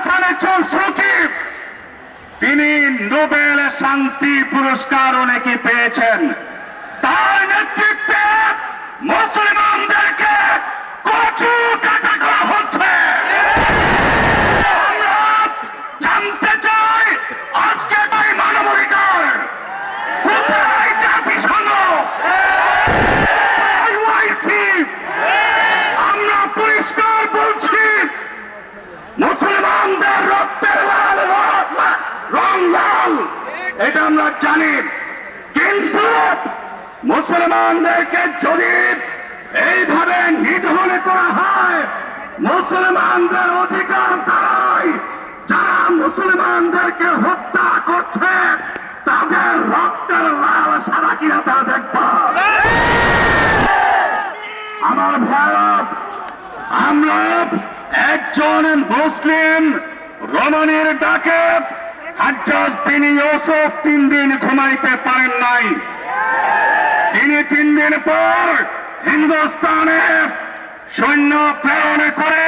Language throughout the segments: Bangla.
সানের সচিব, তিনি নোবেল শান্তি পুরস্কার অনেকে পেয়েছেন। তার নেতৃত্বে মুসলমানদেরকে কচু কাটা করা হচ্ছে। আমরা জানতে চাই আজকে তাই মানবাধিকার কোথায়, জাতিসংঘ, OIC? আমরা পরিষ্কার বলছি, মুসলমানদের রক্তের লাল রং লাল, এটা আমরা জানি, কিন্তু মুসলমানদেরকে যদি এইভাবে নিধন করা হয়, মুসলমানদের অধিকার তারাই যারা মুসলমানদেরকে হত্যা করছে তাদের রক্তের লাল সাদা কিনা তা দেখব। আমার ভারত, আমরা একজন মুসলিম রমণীর ডাকে হাজ্জাজ বিন ইউসুফ 3 দিন ঘুমাইতে পারেন নাই। তিনি 3 দিন পর হিন্দুস্তানে সৈন্য প্রেরণ করে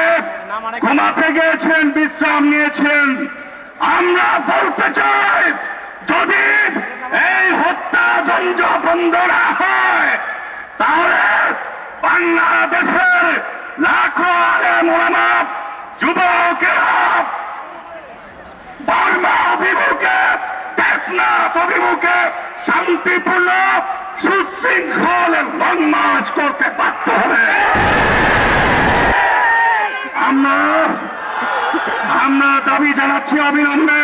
ঘুমাতে গিয়েছেন, বিশ্রাম নিয়েছেন। আমরা বলতে চাই, যদি এই হত্যাযজ্ঞ বন্ধ না হয় তাহলে বাংলাদেশের লাখো আলেম ওলামা, যুবকেরা বর্মা অভিমুখে, টেকনাফ অভিমুখে শান্তিপূর্ণ সুশৃঙ্খল লং মার্চ করতে বাধ্য হবে। আমরা দাবি জানাচ্ছি অবিলম্বে